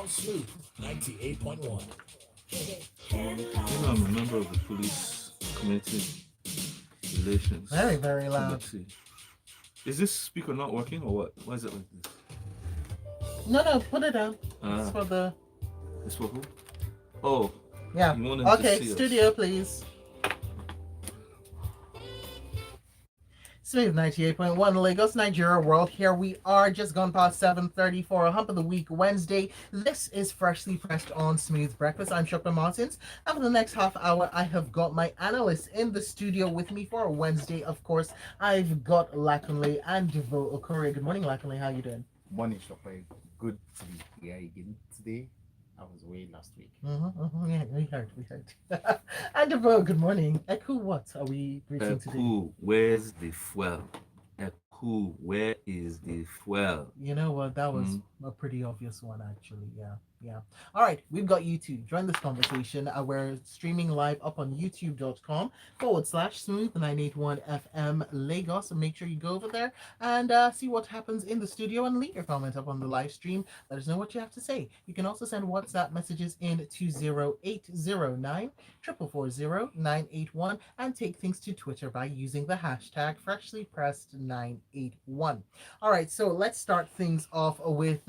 on Smooth 98.1. I'm a member of the police community Very, relations very loud. committee. Is this speaker not working or what? Why is it like this? No, no, put it down. It's Ah, for the. it's for who? Oh, Yeah. you want them to Okay, see us. studio, please. Smooth 98.1 Lagos, Nigeria world. Here we are, just gone past 7:30 for a hump of the week Wednesday. This is freshly pressed on Smooth Breakfast. I'm Shopper Martins. And for the next half hour, I have got my analysts in the studio with me for a Wednesday. Of course, I've got Lakunle and Devo Okore. Good morning, Lakunle. How you doing? Morning, Shopper. Good to be here again today. I was away last week. Yeah, we heard. And Devo, good morning. Echo, what are we greeting today? Cool. Where's the fuel? Cool. Where is the fuel? You know what? That was a pretty obvious one, actually. Yeah, yeah. All right, we've got you two. Join this conversation. We're streaming live up on youtube.com/smooth981 FM Lagos. So make sure you go over there and see what happens in the studio and leave your comment up on the live stream. Let us know what you have to say. You can also send WhatsApp messages in to 0809 440 and take things to Twitter by using the hashtag freshlypressed981. All right, so let's start things off with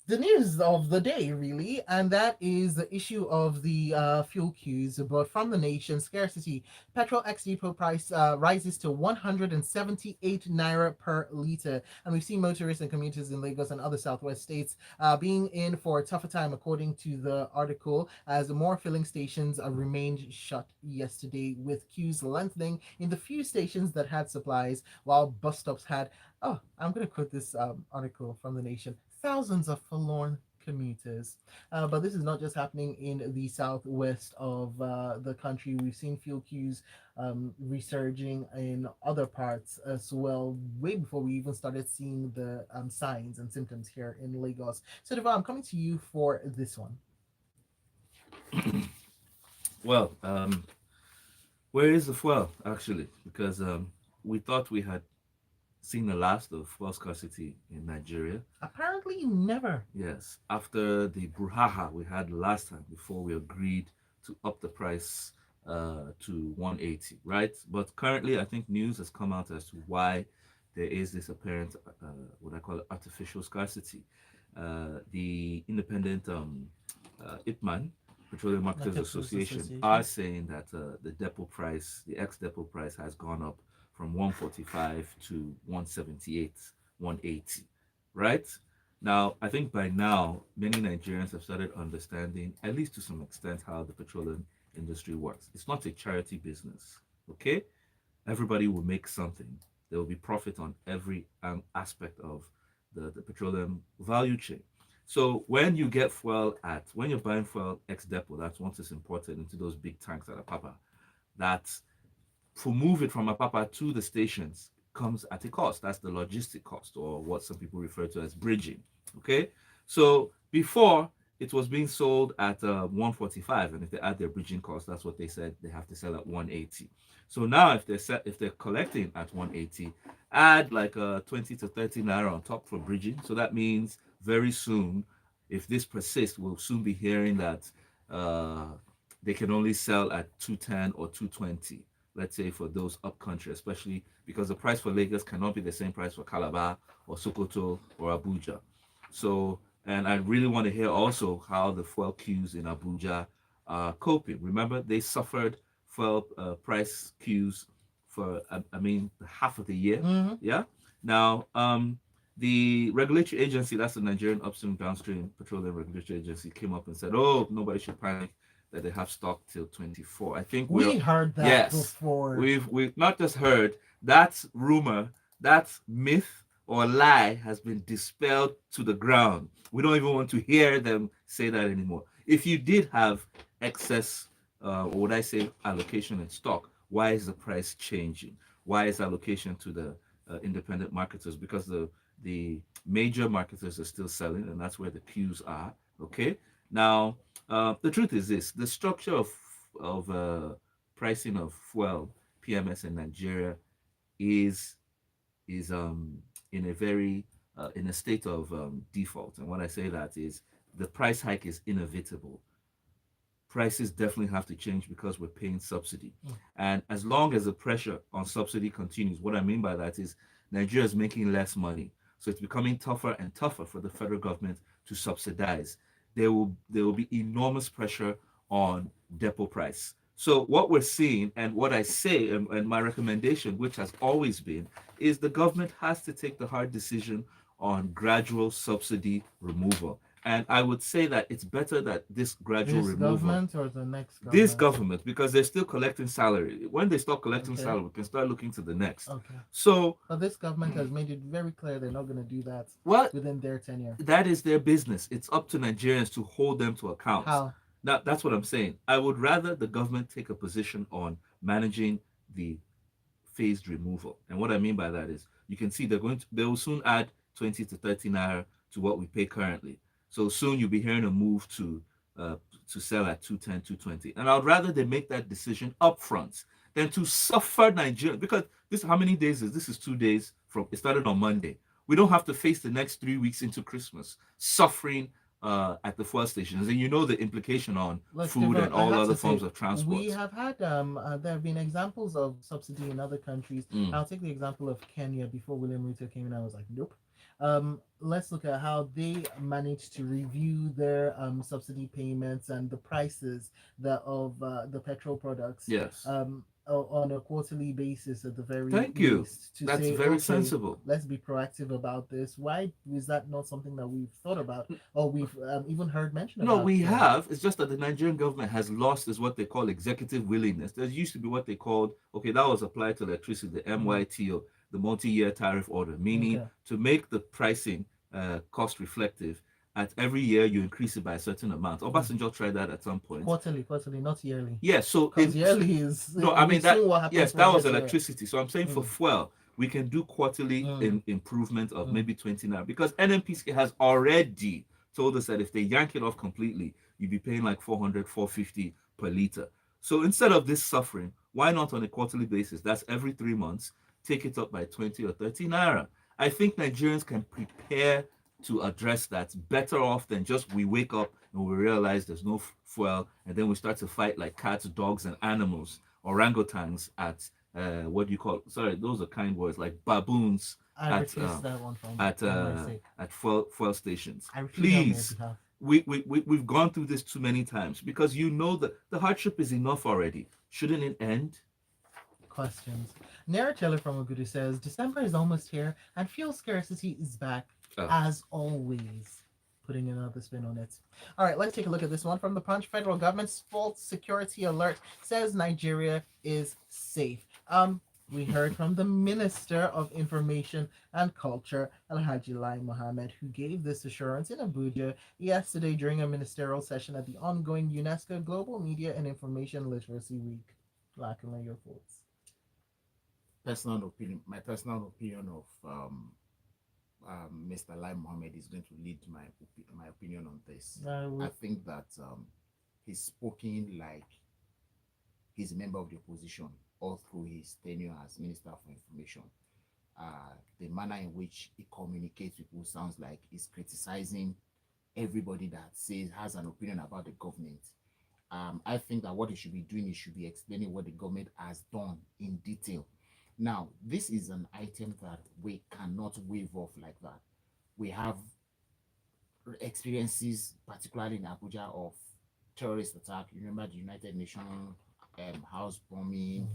the news of the day, really, and that is the issue of the fuel queues. But from the nation, scarcity, petrol ex depot price rises to 178 naira per liter, and we've seen motorists and commuters in Lagos and other southwest states being in for a tougher time, according to the article, as more filling stations remained shut yesterday, with queues lengthening in the few stations that had supplies, while bus stops had. Oh, I'm going to quote this article from the nation: thousands of forlorn commuters. But this is not just happening in the southwest of the country. We've seen fuel queues resurging in other parts as well, way before we even started seeing the signs and symptoms here in Lagos. So, Deva, I'm coming to you for this one. Well, where is the fuel actually? Because we thought we had seen the last of fuel scarcity in Nigeria. Apparently, never. Yes, after the brouhaha we had last time before we agreed to up the price to 180, right? But currently, I think news has come out as to why there is this apparent, what I call artificial scarcity. The independent IPMAN, Petroleum Marketers Association, are saying that the depot price, the ex-depot price, has gone up from 145 to 178, 180, right? Now, I think by now, many Nigerians have started understanding, at least to some extent, how the petroleum industry works. It's not a charity business, okay? Everybody will make something. There will be profit on every aspect of the petroleum value chain. So when you're buying fuel ex depot, that's once it's imported into those big tanks at Apapa, that to move it from Apapa to the stations comes at a cost. That's the logistic cost, or what some people refer to as bridging. Okay, so before it was being sold at 145, and if they add their bridging cost, that's what they said they have to sell at 180. So now, if they're collecting at 180, add like 20 to 30 naira on top for bridging. So that means very soon, if this persists, we'll soon be hearing that uh, they can only sell at 210 or 220, let's say for those up country, especially because the price for Lagos cannot be the same price for Calabar or Sokoto or Abuja. So, and I really want to hear also how the fuel queues in Abuja are coping. Remember, they suffered fuel price queues for, I mean, half of the year. Mm-hmm. Yeah. Now, the regulatory agency, that's the Nigerian Upstream Downstream Petroleum Regulatory Agency, came up and said, "Oh, nobody should panic that they have stock till 24." I think We heard that yes, before. we've not just heard that rumor, that myth or lie has been dispelled to the ground. We don't even want to hear them say that anymore. If you did have excess, or would I say allocation in stock, why is the price changing? Why is allocation to the independent marketers? Because the major marketers are still selling, and that's where the queues are. Okay. Now, the truth is this: the structure of pricing of fuel PMS in Nigeria is is in a very in a state of default. And when I say that is the price hike is inevitable, prices definitely have to change because we're paying subsidy. And as long as the pressure on subsidy continues, what I mean by that is Nigeria is making less money. So it's becoming tougher and tougher for the federal government to subsidize. There will be enormous pressure on depot price. So what we're seeing and what I say and my recommendation, which has always been, is the government has to take the hard decision on gradual subsidy removal. And I would say that it's better that this gradual This removal, government or the next this government? government, because they're still collecting salary. When they stop collecting Okay. salary, we can start looking to the next. Okay. So, But this government has made it very clear they're not going to do that what within their tenure. that is their business. It's up to Nigerians to hold them to account. How? Now, that's what I'm saying. I would rather the government take a position on managing the phased removal. And what I mean by that is you can see they will soon add 20 to 30 naira to what we pay currently. So soon you'll be hearing a move to sell at 210, 220. And I'd rather they make that decision upfront than to suffer Nigeria, because this how many days is this? Is 2 days from it started on Monday. We don't have to face the next 3 weeks into Christmas suffering at the fuel stations, and you know the implication on Look, food Deborah, and I all have other to forms say, of transport. we have had there have been examples of subsidy in other countries. I'll take the example of Kenya before William Ruto came in. I was like, nope. Let's look at how they managed to review their subsidy payments and the prices of the petrol products. Yes. On a quarterly basis at the very Thank you. least, to That's say, very okay, sensible. let's be proactive about this. Why is that not something that we've thought about or we've even heard mentioned No, about? we have. It's just that the Nigerian government has lost is what they call executive willingness. There used to be what they called, okay, that was applied to electricity, the MYTO, the multi-year tariff order, meaning Okay. to make the pricing cost reflective. At every year you increase it by a certain amount. Obasanjo tried that at some point. Quarterly, not yearly. Yeah, so Because yearly is no, I mean we've that. seen what happens Yes, from that year was to year. electricity. So I'm saying for fuel, we can do quarterly improvement of maybe 20 naira, because NNPC has already told us that if they yank it off completely, you'd be paying like 400, 450 per liter. So instead of this suffering, why not on a quarterly basis? That's every 3 months. Take it up by 20 or 30 naira. I think Nigerians can prepare to address that better off than just we wake up and we realize there's no fuel, and then we start to fight like cats, dogs, and animals, orangutans at what do you call? Sorry, those are kind words, like baboons I at refuse that one from at my sake. at fuel stations. I refuse on their Please, behalf. we've gone through this too many times, because you know that the hardship is enough already. Shouldn't it end? Questions. Naratelli from Ogudu says December is almost here and fuel scarcity is back as always. Putting another spin on it. All right, let's take a look at this one from the Punch. Federal government's false security alert says Nigeria is safe. We heard from the Minister of Information and Culture, Alhaji Lai Mohammed, who gave this assurance in Abuja yesterday during a ministerial session at the ongoing UNESCO Global Media and Information Literacy Week. Lacking your thoughts. My personal opinion of Mr. Lai Mohammed is going to lead my opinion on this. I think that he's spoken like he's a member of the opposition all through his tenure as Minister for Information. The manner in which he communicates with people sounds like he's criticizing everybody that says has an opinion about the government. I think that what he should be doing, he should be explaining what the government has done in detail. Now, this is an item that we cannot wave off like that. We have experiences, particularly in Abuja, of terrorist attack. You remember the United Nations house bombing,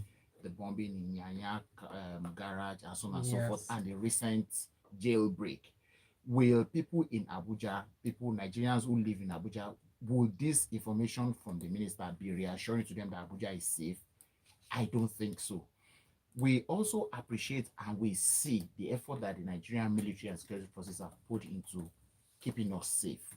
the bombing in Nyanya garage, and so on and so forth, and the recent jailbreak. Will people in Abuja, Nigerians who live in Abuja, will this information from the minister be reassuring to them that Abuja is safe? I don't think so. We also appreciate and we see the effort that the Nigerian military and security forces have put into keeping us safe.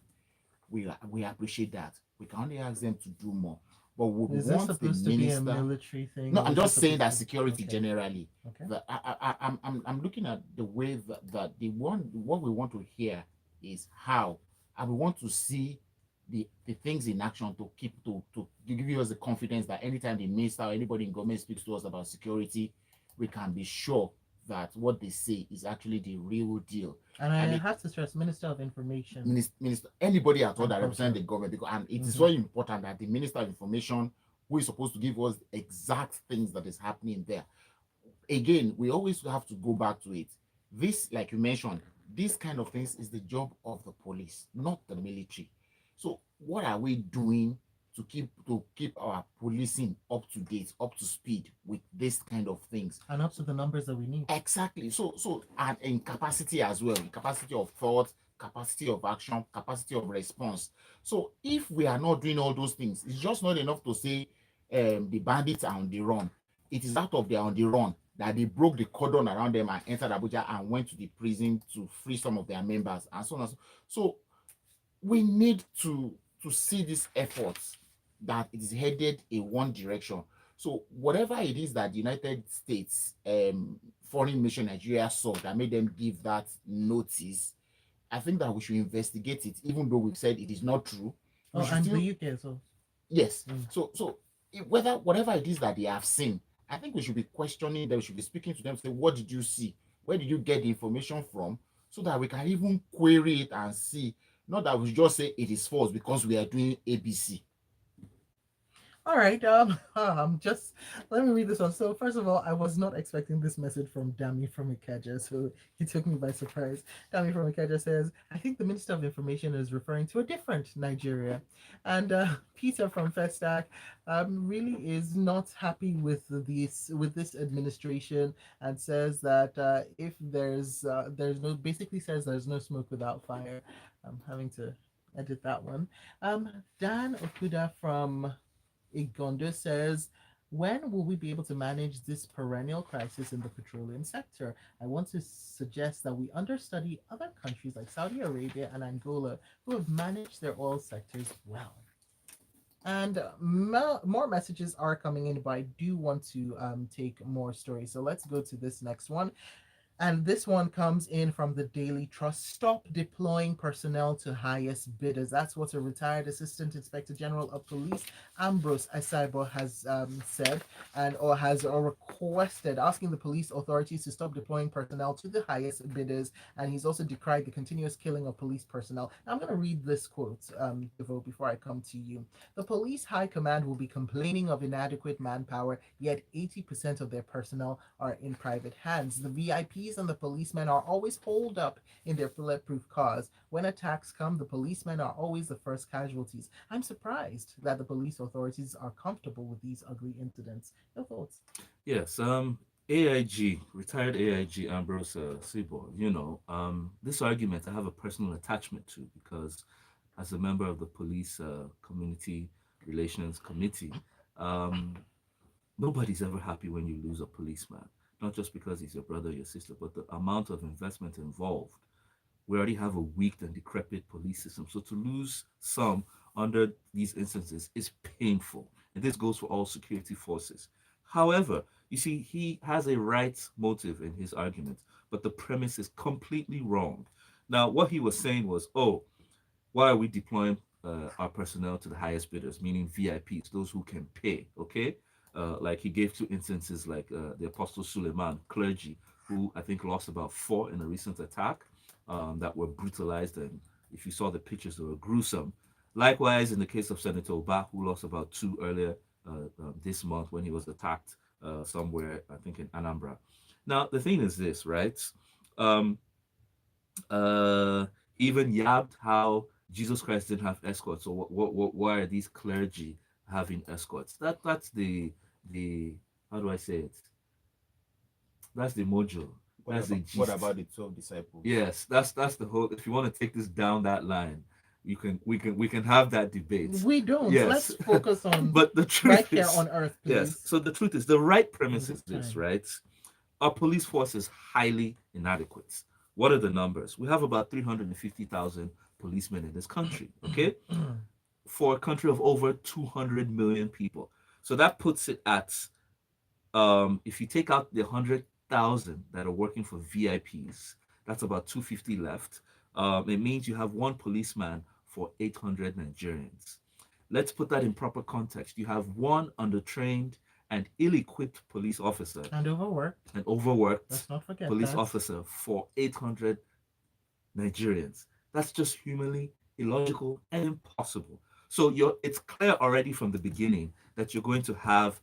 We appreciate that. We can only ask them to do more. But we Is want this the supposed minister... to be a military thing? No, I'm just saying that security generally. Okay. I'm looking at the way that what we want to hear is how, and we want to see the things in action to give us the confidence that anytime the minister or anybody in government speaks to us about security, we can be sure that what they say is actually the real deal. And I I mean, have to stress, Minister of Information minister, anybody at all and that represents Culture. the government, because and it is Hmm. very important that the minister of information, who is supposed to give us exact things that is happening there. Again, we always have to go back to it. This, like you mentioned, this kind of things is the job of the police, not the military. So what are we doing to keep our policing up to date, up to speed with this kind of things? And up to the numbers that we need. Exactly. So and in capacity as well, capacity of thought, capacity of action, capacity of response. So if we are not doing all those things, it's just not enough to say the bandits are on the run. It is out of their on the run that they broke the cordon around them and entered Abuja and went to the prison to free some of their members and so on. And so we need to see these efforts that it is headed in one direction. So whatever it is that the United States foreign mission Nigeria saw that made them give that notice, I think that we should investigate it, even though we've said it is not true. We Oh, should and the still, UK as well. yes. Mm. So whether whatever it is that they have seen, I think we should be questioning them. We should be speaking to them. Say, what did you see? Where did you get the information from? So that we can even query it and see. Not that we just say it is false because we are doing ABC. All right. Just let me read this one. So first of all, I was not expecting this message from Dami from Ikeja, so he took me by surprise. Dami from Ikeja says, "I think the Minister of Information is referring to a different Nigeria," and Peter from Festac really is not happy with this administration and says that if there's no basically says there's no smoke without fire. I'm having to edit that one. Dan Okuda from Igondo says, when will we be able to manage this perennial crisis in the petroleum sector? I want to suggest that we understudy other countries like Saudi Arabia and Angola who have managed their oil sectors well. And more messages are coming in, but I do want to take more stories. So let's go to this next one. And this one comes in from the Daily Trust. Stop deploying personnel to highest bidders. That's what a retired Assistant Inspector General of Police, Ambrose Asaibo, has said and or has requested, asking the police authorities to stop deploying personnel to the highest bidders. And he's also decried the continuous killing of police personnel. Now, I'm going to read this quote, Devo, before I come to you. The police high command will be complaining of inadequate manpower, yet 80% of their personnel are in private hands. The VIPs and the policemen are always holed up in their bulletproof cars. When attacks come, the policemen are always the first casualties. I'm surprised that the police authorities are comfortable with these ugly incidents. Your thoughts? Yes, AIG, retired AIG Ambrose Sibo, this argument I have a personal attachment to because as a member of the police community relations committee, um, nobody's ever happy when you lose a policeman, not just because he's your brother or your sister, but the amount of investment involved. We already have a weak and decrepit police system. So to lose some under these instances is painful. And this goes for all security forces. However, you see, he has a right motive in his argument, but the premise is completely wrong. Now, what he was saying was, oh, why are we deploying our personnel to the highest bidders, meaning VIPs, those who can pay? Okay, like he gave two instances, like the Apostle Suleiman clergy, who I think lost about four in a recent attack, that were brutalized, and if you saw the pictures, they were gruesome. Likewise, in the case of Senator Oba, who lost about two earlier this month when he was attacked somewhere, I think in Anambra. Now, the thing is this, right? Um, uh, Even yabbed how Jesus Christ didn't have escorts. So why are these clergy having escorts? That's the how do I say it? That's the mojo. That's the What gist. about the 12 disciples? Yes, that's the whole. If you want to take this down that line, we can have that debate. We don't. Yes, Let's focus on but the right truth here is, on Earth, yes. please. So the truth is, the right In premise is this this, time. right? Our police force is highly inadequate. What are the numbers? We have about 350,000 policemen in this country, okay? For a country of over 200 million people. So that puts it at, if you take out the 100,000 that are working for VIPs, that's about 250 left. It means you have one policeman for 800 Nigerians. Let's put that in proper context. You have one undertrained an ill-equipped police officer, And overworked. an overworked Let's not forget police that. officer for 800 Nigerians. That's just humanly illogical and impossible. So it's clear already from the beginning that you're going to have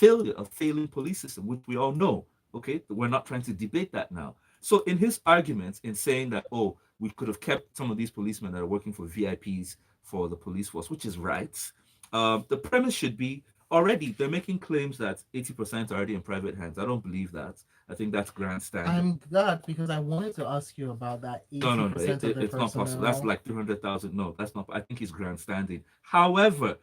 a failing police system, which we all know. Okay, we're not trying to debate that now. So in his arguments in saying that, oh, we could have kept some of these policemen that are working for VIPs for the police force, which is right. The premise should be already they're making claims that 80% are already in private hands. I don't believe that. I think that's grandstanding. I'm glad because I wanted to ask you about that. No, no, no. 80% of the It's not possible. That's personnel. like 300,000. No, that's not. I think he's grandstanding. However,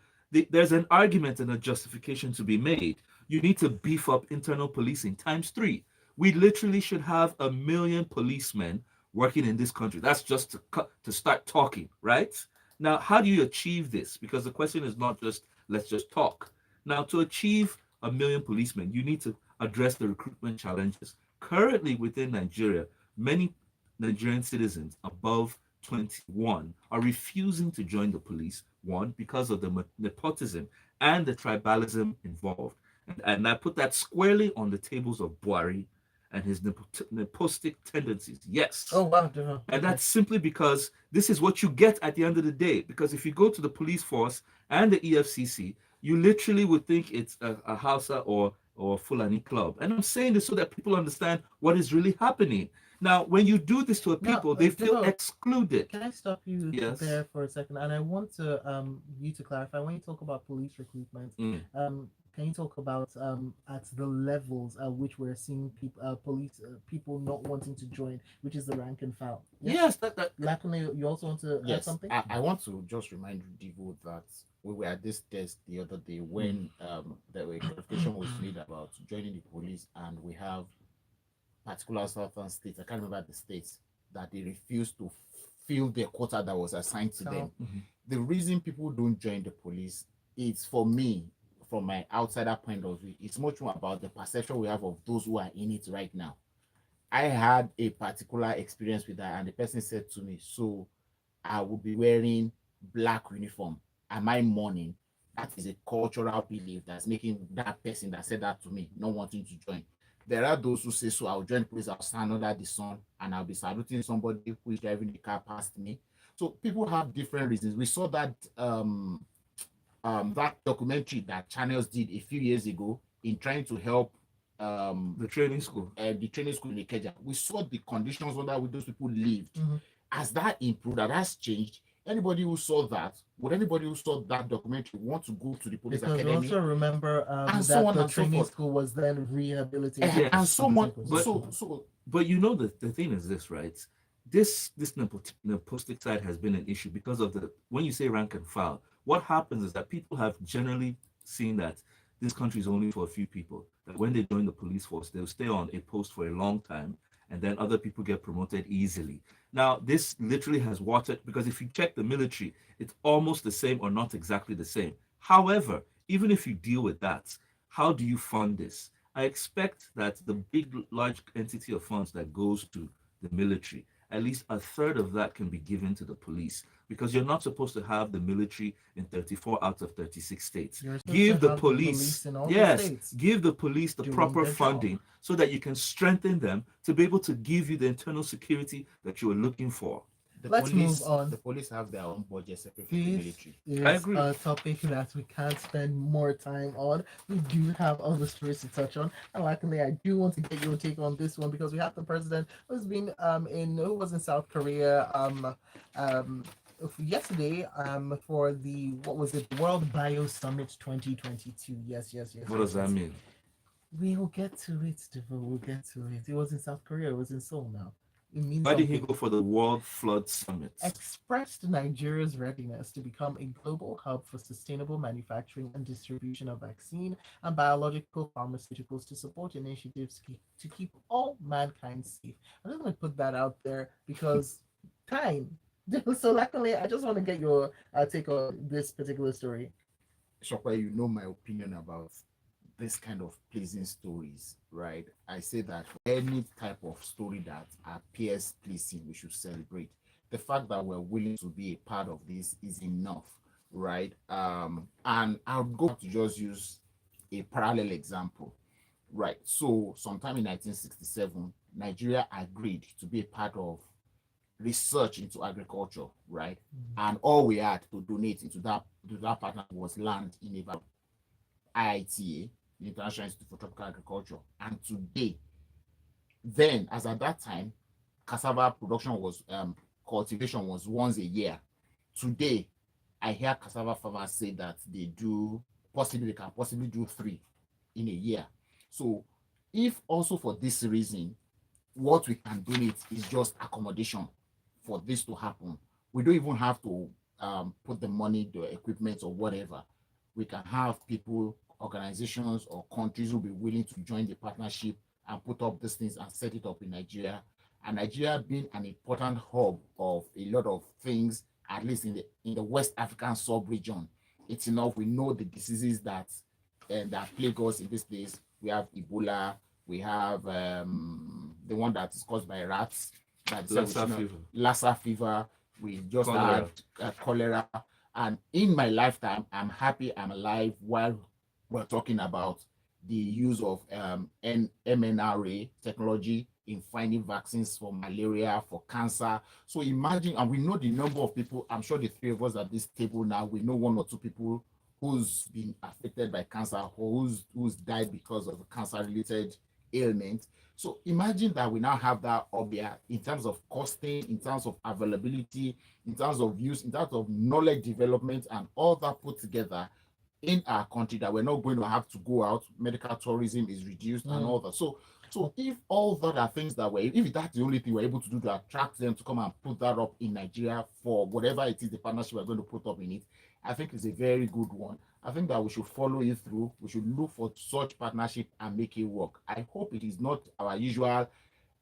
there's an argument and a justification to be made. You need to beef up internal policing times three. We literally should have 1 million policemen working in this country. That's just to start talking, right? Now, how do you achieve this? Because the question is not just let's just talk. Now, to achieve 1 million policemen, you need to address the recruitment challenges. Currently, within Nigeria, many Nigerian citizens above 21 are refusing to join the police, one, because of the nepotism and the tribalism involved. And I put that squarely on the tables of Buhari and his nepotistic tendencies. Yes. Oh, wow. And Okay. that's simply because this is what you get at the end of the day. Because if you go to the police force and the EFCC, you literally would think it's a Hausa or Fulani club. And I'm saying this so that people understand what is really happening. Now, when you do this to a Now, people, they feel Devo, excluded. can I stop you Yes. there for a second? And I want to you to clarify when you talk about police recruitment. Mm. Can you talk about at the levels at which we're seeing people police people not wanting to join, which is the rank and file? Yes, Lakune, you also want to add Yes, something? I want to just remind Divo that we were at this desk the other day when the clarification was made about joining the police, and we have particular southern states, I can't remember the states, that they refuse to fill the quota that was assigned to them. Mhm. The reason people don't join the police, it's for me, from my outsider point of view, it's much more about the perception we have of those who are in it right now. I had a particular experience with that, and the person said to me, so I will be wearing black uniform. Am I mourning? That is a cultural belief that's making that person that said that to me not wanting to join. There are those who say, so I'll join police, I'll stand under the sun and I'll be saluting somebody who is driving the car past me. So people have different reasons. We saw that documentary that Channels did a few years ago in trying to help The training school. the training school in Ikeja. We saw the conditions under which those people lived. Mm-hmm. Has that improved? Has changed? Anybody who saw that, would anybody who saw that documentary want to go to the police Because academy? also remember and that so on the and so training forth. school was then rehabilitated. Yes. And so much. But- So But you know the thing is this, right? This nepotistic side has been an issue because of the when you say rank and file, what happens is that people have generally seen that this country is only for a few people. That when they join the police force, they'll stay on a post for a long time, and then other people get promoted easily. Now, this literally has watered because if you check the military, it's almost the same or not exactly the same. However, even if you deal with that, how do you fund this? I expect that the big, large entity of funds that goes to the military, at least a third of that can be given to the police because you're not supposed to have the military in 34 out of 36 states. You're supposed Give to the have police, in all the yes, states give the police the doing proper their job. funding so that you can strengthen them to be able to give you the internal security that you are looking for. the Let's police, move on. The police have their own budget separate from the This military. I is agree. a topic that we can't spend more time on. We do have other stories to touch on. And luckily, I do want to get your take on this one because we have the president who's been who was in South Korea um yesterday for the what was it, World Bio Summit 2022. Yes. What does that mean? We'll get to it, Devo. We'll get to it. It was in South Korea. It was in Seoul now. It means Why did he something. go for the World Flood Summit? Expressed Nigeria's readiness to become a global hub for sustainable manufacturing and distribution of vaccine and biological pharmaceuticals to support initiatives to keep all mankind safe. I'm just going to put that out there because time. So luckily, I just want to get your take on this particular story. Shokwa, you know my opinion about this kind of pleasing stories, right? I say that for any type of story that appears pleasing, we should celebrate. The fact that we're willing to be a part of this is enough, right? And I'll go to just use a parallel example. Right. So sometime in 1967, Nigeria agreed to be a part of research into agriculture, right? And all we had to donate into that partner was land in Ibadan, IITA, the International Institute for Tropical Agriculture. And today, then as at that time, cassava production was cultivation was once a year. Today, I hear cassava farmers say that they can possibly do three in a year. So if also for this reason, what we can donate is just accommodation for this to happen. We don't even have to put the money, the equipment, or whatever. We can have people, organizations, or countries who will be willing to join the partnership and put up these things and set it up in Nigeria. And Nigeria being an important hub of a lot of things, at least in the West African sub-region, it's enough. We know the diseases that plague us in this place. We have Ebola, we have the one that is caused by rats, that Lassa fever. We just Cholera. had cholera. And in my lifetime, I'm happy I'm alive while we're talking about the use of mRNA technology in finding vaccines for malaria, for cancer. So imagine, and we know the number of people, I'm sure the three of us at this table now, we know one or two people who's been affected by cancer or who's died because of a cancer-related ailment. So imagine that we now have that up there in terms of costing, in terms of availability, in terms of use, in terms of knowledge development, and all that put together in our country, that we're not going to have to go out. Medical tourism is reduced and all that. So if all that are things that if that's the only thing we're able to do to attract them to come and put that up in Nigeria for whatever it is, the partnership we're going to put up in it, I think it's a very good one. I think that we should follow it through. We should look for such partnership and make it work. I hope it is not our usual,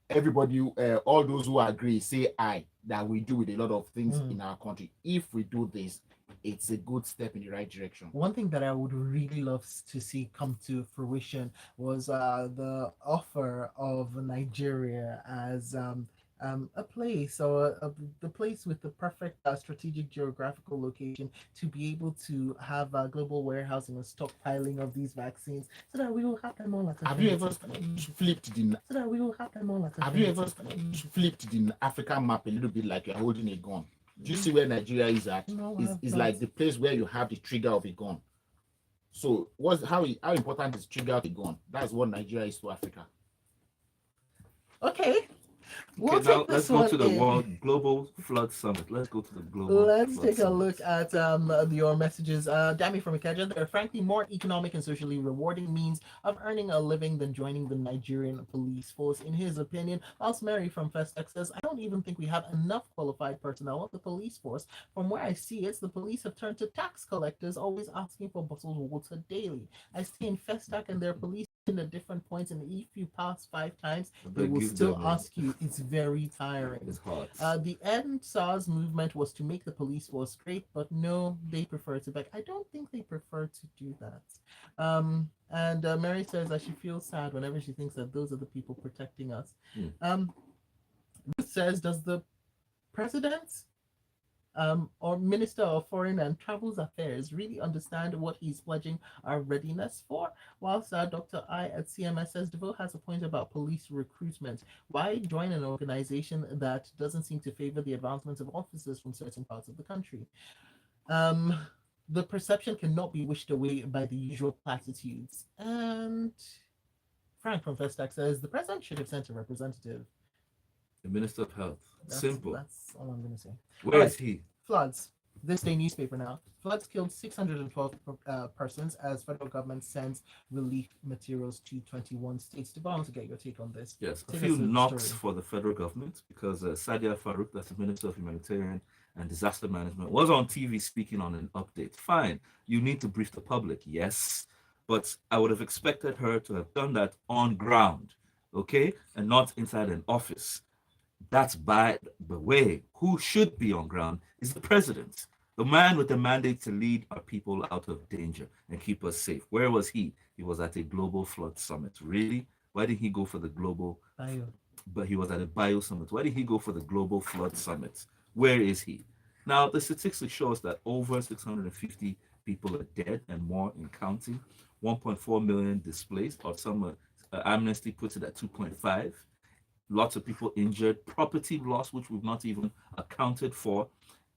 everybody, all those who agree, say aye, that we do with a lot of things in our country. If we do this, it's a good step in the right direction. One thing that I would really love to see come to fruition was the offer of Nigeria as a place, or the place with the perfect strategic geographical location to be able to have global warehousing and stockpiling of these vaccines, so that we will have them all at a Have you ever flipped the so that we will have them all at a Have you ever flipped the African map a little bit like you're holding a gun? Do you see where Nigeria is at? No, It's like the place where you have the trigger of a gun. So how important is trigger of a gun? That's what Nigeria is to Africa. Okay. We'll Okay, now take let's this go one to the in. World Global Flood Summit. Let's go to the Global Let's Flood take a Summit. look at your messages. Dami from Ikeja, there are frankly more economic and socially rewarding means of earning a living than joining the Nigerian police force, in his opinion. Whilst Mary from Festac says, I don't even think we have enough qualified personnel at the police force. From where I see it, the police have turned to tax collectors, always asking for bottled water daily. I stay in Festac and their police at different points, and if you pass 5 times, they will still ask you. It's very tiring. It's hot. The End SARS movement was to make the police force great, but no, they prefer to back. I don't think they prefer to do that. And Mary says that she feels sad whenever she thinks that those are the people protecting us. Ruth says, does the president or Minister of Foreign and Travels Affairs really understand what he's pledging our readiness for? Whilst Dr. I at CMS says DeVoe has a point about police recruitment. Why join an organization that doesn't seem to favor the advancement of officers from certain parts of the country? The perception cannot be wished away by the usual platitudes. And Frank from Festac says the president should have sent a representative. The Minister of Health. Simple. That's all I'm going to say. Where is he? Floods. This day newspaper now. Floods killed 612 persons as federal government sends relief materials to 21 states. Devon, to get your take on this. Yes, a Take few us through the knocks story. for the federal government because Sadia Farouk, that's the Minister of Humanitarian and Disaster Management, was on TV speaking on an update. Fine, you need to brief the public, yes, but I would have expected her to have done that on ground, okay, and not inside an office. That's by the way. Who should be on ground is the president, the man with the mandate to lead our people out of danger and keep us safe. Where was he? He was at a global flood summit. Really? Why didn't he go for the global? But he was at a bio summit. Why didn't he go for the global flood summit? Where is he? Now, the statistics show us that over 650 people are dead and more in counting. 1.4 million displaced, or some Amnesty puts it at 2.5. Lots of people injured, property loss, which we've not even accounted for,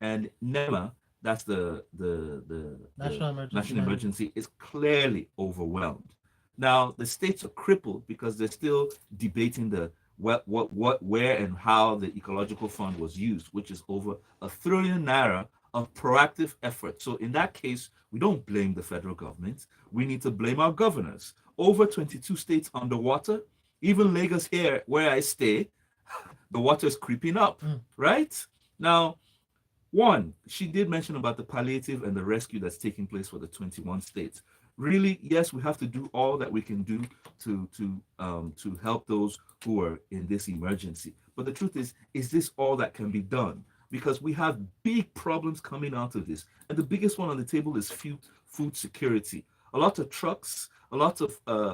and NEMA, that's the National Emergency national Management. emergency, is clearly overwhelmed. Now the states are crippled because they're still debating the what, where, and how the ecological fund was used, which is over ₦1 trillion of proactive effort. So in that case, we don't blame the federal government. We need to blame our governors. Over 22 states underwater. Even Lagos here, where I stay, the water is creeping up, right? Now, one, she did mention about the palliative and the rescue that's taking place for the 21 states. Really, yes, we have to do all that we can do to help those who are in this emergency. But the truth is this all that can be done? Because we have big problems coming out of this, and the biggest one on the table is food security. A lot of trucks, a lot of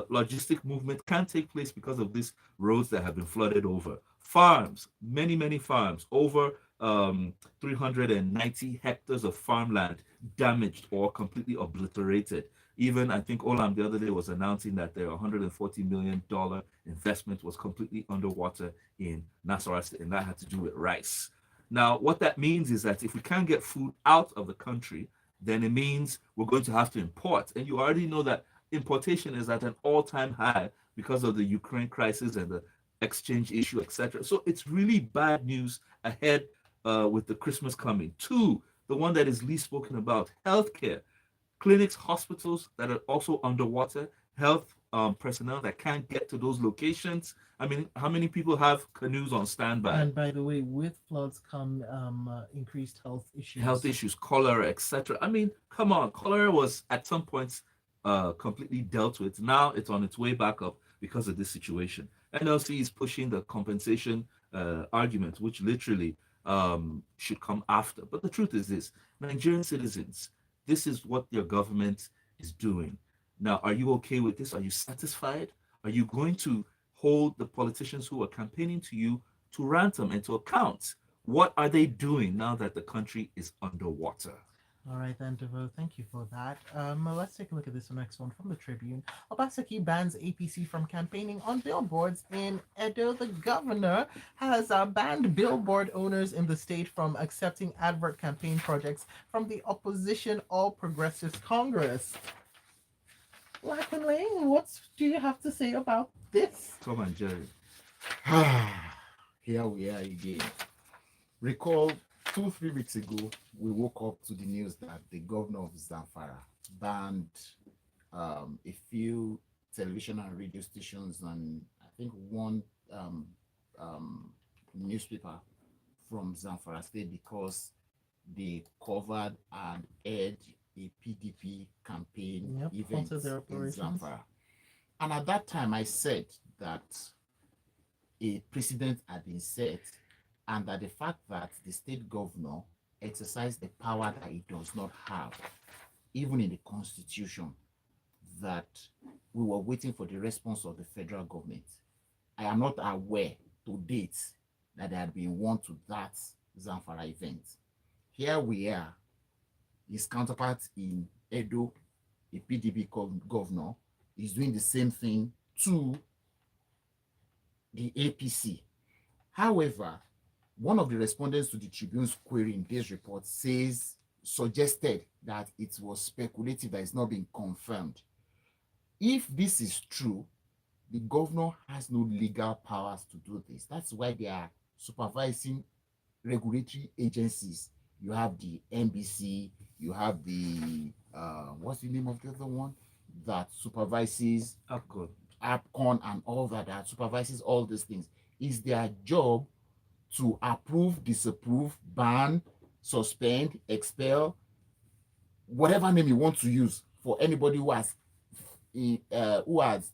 logistic movement can't take place because of these roads that have been flooded over. Farms, many farms, over 390 hectares of farmland damaged or completely obliterated. Even I think Olam the other day was announcing that their $140 million investment was completely underwater in Nasarawa State, and that had to do with rice. Now, what that means is that if we can't get food out of the country, then it means we're going to have to import. And you already know that importation is at an all-time high because of the Ukraine crisis and the exchange issue, etc. So it's really bad news ahead with the Christmas coming. Two, the one that is least spoken about, healthcare, clinics, hospitals that are also underwater, health personnel that can't get to those locations. I mean, how many people have canoes on standby? And by the way, with floods come increased health issues. Health issues, cholera, etc. I mean, come on, cholera was at some points completely dealt with. Now it's on its way back up because of this situation. NLC is pushing the compensation argument, which literally should come after. But the truth is this: Nigerian citizens, this is what your government is doing. Now, are you okay with this? Are you satisfied? Are you going to hold the politicians who are campaigning to you to ransom and to account? What are they doing now that the country is underwater? All right, then, Devo, thank you for that. Let's take a look at this next one from the Tribune. Obaseki bans APC from campaigning on billboards in Edo. The governor has banned billboard owners in the state from accepting advert campaign projects from the opposition All Progressives Congress. Lakunle, what do you have to say about this? Tom and Jerry. Here we are again. Recall 2-3 weeks ago, we woke up to the news that the governor of Zamfara banned a few television and radio stations and I think one newspaper from Zamfara State because they covered and aired a PDP campaign event in Zamfara. And at that time, I said that a precedent had been set and that the fact that the state governor exercised the power that he does not have, even in the constitution, that we were waiting for the response of the federal government. I am not aware to date that there had been one to that Zamfara event. Here we are, his counterpart in Edo, a PDP governor, is doing the same thing to the APC. However, one of the respondents to the Tribune's query in this report suggested that it was speculative, that it's not been confirmed. If this is true, the governor has no legal powers to do this. That's why they are supervising regulatory agencies. You have the NBC, you have the, what's the name of the other one? That supervises APCON and all that supervises all these things. It's their job to approve, disapprove, ban, suspend, expel, whatever name you want to use for anybody who has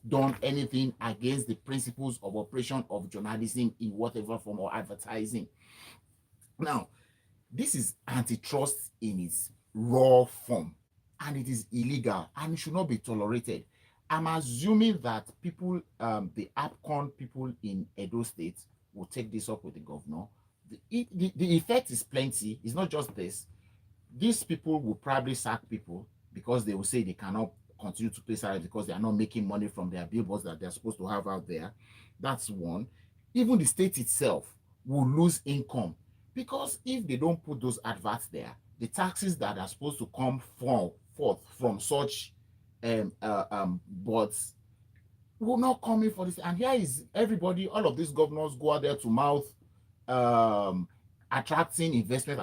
done anything against the principles of operation of journalism in whatever form or advertising. Now, this is antitrust in its raw form, and it is illegal, and it should not be tolerated. I'm assuming that people, the APCON people in Edo State, will take this up with the governor. The effect is plenty. It's not just this. These people will probably sack people because they will say they cannot continue to pay salary because they are not making money from their billboards that they're supposed to have out there. That's one. Even the state itself will lose income because if they don't put those adverts there, the taxes that are supposed to come forth from such boards will not come in for this. And here is everybody, all of these governors go out there to mouth attracting investment.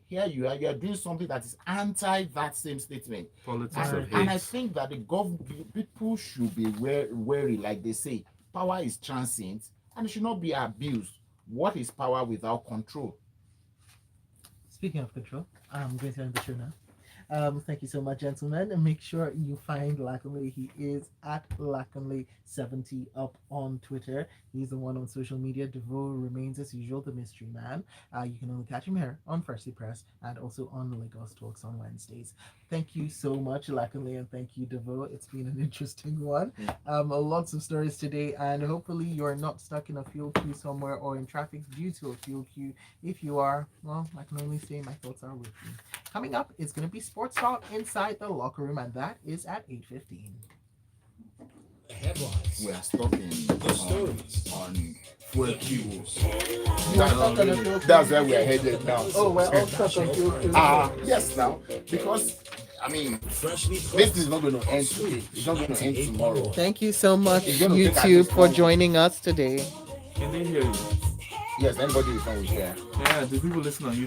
Here you are doing something that is anti that same statement. Politics of hate. And I think that the people should be wary, like they say, power is transient and it should not be abused. What is power without control? Speaking of control, I'm going to end the show now. Thank you so much, gentlemen. And make sure you find Laconley. He is at Laconley70 up on Twitter. He's the one on social media. DeVoe remains, as usual, the mystery man. You can only catch him here on Firstly Press and also on Lagos Talks on Wednesdays. Thank you so much, Laconley, and thank you, DeVoe. It's been an interesting one. Lots of stories today, and hopefully you're not stuck in a fuel queue somewhere or in traffic due to a fuel queue. If you are, well, I can only say my thoughts are with you. Coming up, it's going to be Sports Talk Inside the Locker Room, and that is at 8:15. The headlines. We are stopping The stories. on fuel queue. That's where we are headed now. Oh, we're all stuck on fuel queue. Yes, now. Because, I mean, Freshly this pressed. is not going to end today. It's not going to end tomorrow. Thank you so much, It's gonna take at YouTube, least for 1 joining us today. Can they hear you? Yes, anybody is not here. Yeah, do people listen on YouTube?